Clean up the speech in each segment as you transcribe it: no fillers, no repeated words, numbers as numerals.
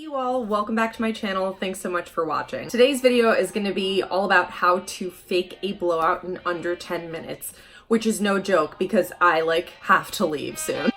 you all, welcome back to my channel. Thanks so much for watching. Today's video is going to be all about how to fake a blowout in under 10 minutes, which is no joke because I have to leave soon.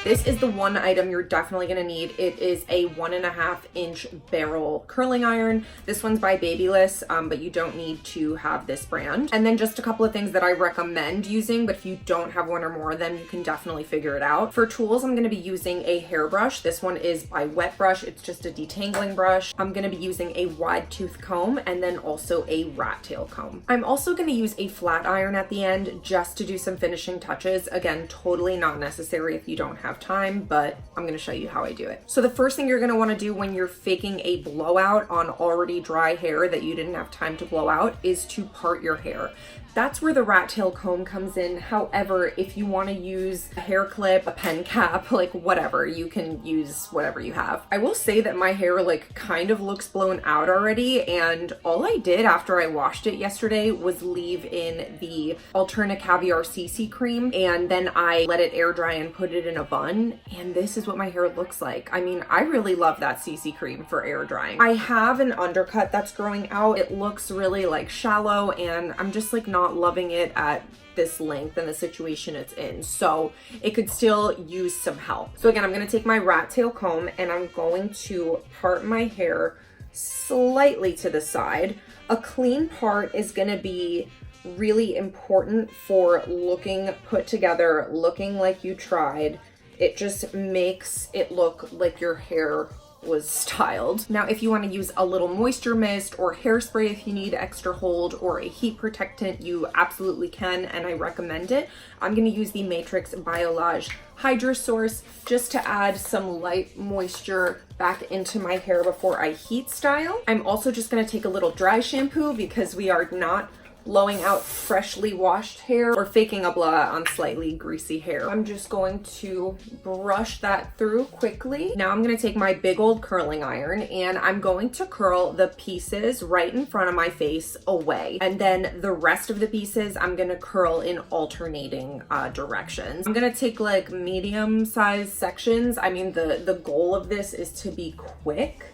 This is the one item you're definitely gonna need. It is a 1.5 inch barrel curling iron. This one's by Babyliss, but you don't need to have this brand. And then just a couple of things that I recommend using, but if you don't have one or more, then you can definitely figure it out. For tools, I'm gonna be using a hairbrush. This one is by Wet Brush. It's just a detangling brush. I'm gonna be using a wide tooth comb and then also a rat tail comb. I'm also gonna use a flat iron at the end just to do some finishing touches. Again, totally not necessary if you don't have time, but I'm going to show you how I do it. So the first thing you're going to want to do when you're faking a blowout on already dry hair that you didn't have time to blow out is to part your hair. That's where the rat tail comb comes in. However, if you want to use a hair clip, a pen cap, whatever, you can use whatever you have. I will say that my hair kind of looks blown out already, and all I did after I washed it yesterday was leave in the Alterna Caviar CC cream, and then I let it air dry and put it in a bun, and this is what my hair looks like. I mean, I really love that CC cream for air drying. I have an undercut that's growing out. It looks really shallow, and I'm just not loving it at this length and the situation it's in, so it could still use some help. So again, I'm going to take my rat tail comb and I'm going to part my hair slightly to the side. A clean part is going to be really important for looking put together, looking like you tried. It just makes it look like your hair was styled. Now, if you want to use a little moisture mist or hairspray if you need extra hold, or a heat protectant, you absolutely can, and I recommend it. I'm going to use the Matrix Biolage Hydrasource just to add some light moisture back into my hair before I heat style. I'm also just going to take a little dry shampoo because we are not blowing out freshly washed hair or faking a blowout on slightly greasy hair. I'm just going to brush that through quickly. Now I'm going to take my big old curling iron and I'm going to curl the pieces right in front of my face away. And then the rest of the pieces I'm going to curl in alternating directions. I'm going to take medium sized sections. I mean, the goal of this is to be quick.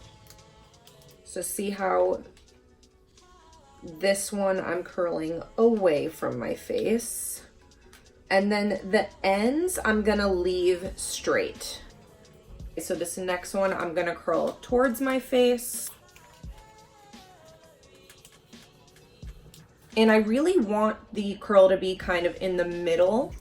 So see how this one I'm curling away from my face, and then the ends I'm gonna leave straight. So this next one I'm gonna curl towards my face, and I really want the curl to be kind of in the middle.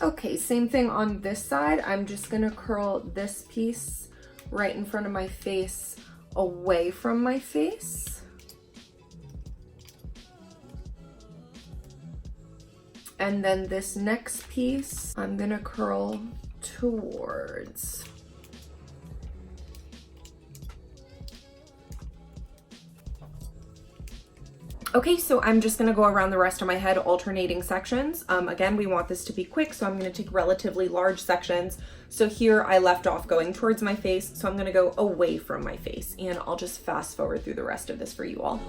Okay, same thing on this side. I'm just gonna curl this piece right in front of my face away from my face. And then this next piece I'm gonna curl towards. Okay, so I'm just gonna go around the rest of my head alternating sections. Again, we want this to be quick, so I'm gonna take relatively large sections. So here I left off going towards my face, so I'm gonna go away from my face, and I'll just fast forward through the rest of this for you all.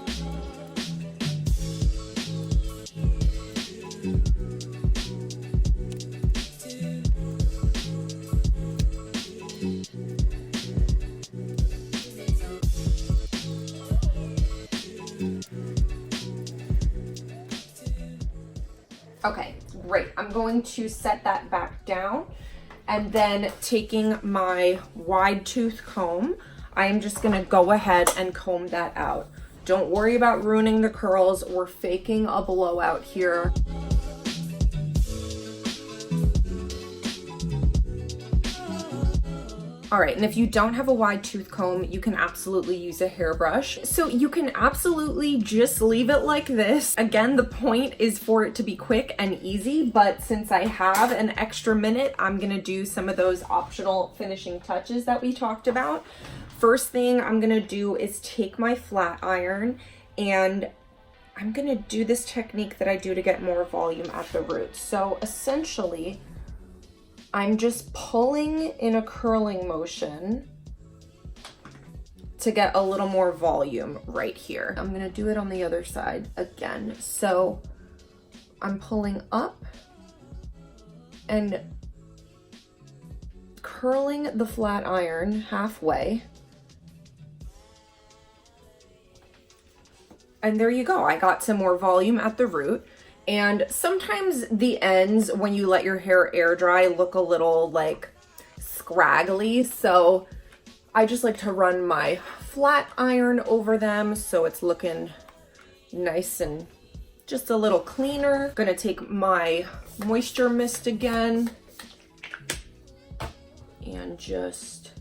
Okay, great. I'm going to set that back down, and then taking my wide tooth comb, I am just gonna go ahead and comb that out. Don't worry about ruining the curls. We're faking a blowout here. All right, and if you don't have a wide tooth comb, you can absolutely use a hairbrush. So you can absolutely just leave it like this. Again, the point is for it to be quick and easy, but since I have an extra minute, I'm gonna do some of those optional finishing touches that we talked about. First thing I'm gonna do is take my flat iron, and I'm gonna do this technique that I do to get more volume at the root. So essentially, I'm just pulling in a curling motion to get a little more volume right here. I'm gonna do it on the other side again. So I'm pulling up and curling the flat iron halfway. And there you go. I got some more volume at the root. And sometimes the ends, when you let your hair air dry, look a little like scraggly. So I just like to run my flat iron over them so it's looking nice and just a little cleaner. Gonna take my moisture mist again and just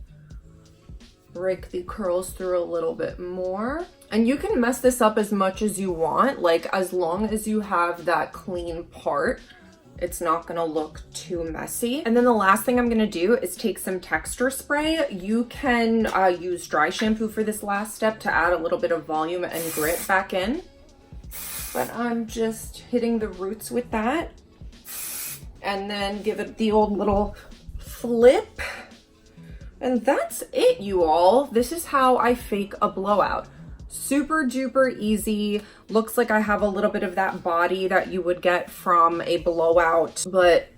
rake the curls through a little bit more. And you can mess this up as much as you want, like as long as you have that clean part, it's not gonna look too messy. And then the last thing I'm gonna do is take some texture spray. You can use dry shampoo for this last step to add a little bit of volume and grit back in. But I'm just hitting the roots with that. And then give it the old little flip. And that's it, you all. This is how I fake a blowout. Super duper easy. Looks like I have a little bit of that body that you would get from a blowout, but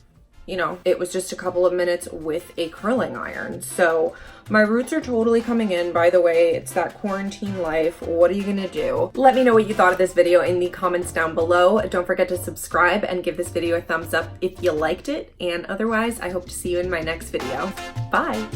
you know, it was just a couple of minutes with a curling iron. So my roots are totally coming in. By the way, it's that quarantine life. What are you gonna do? Let me know what you thought of this video in the comments down below. Don't forget to subscribe and give this video a thumbs up if you liked it. And otherwise, I hope to see you in my next video. Bye.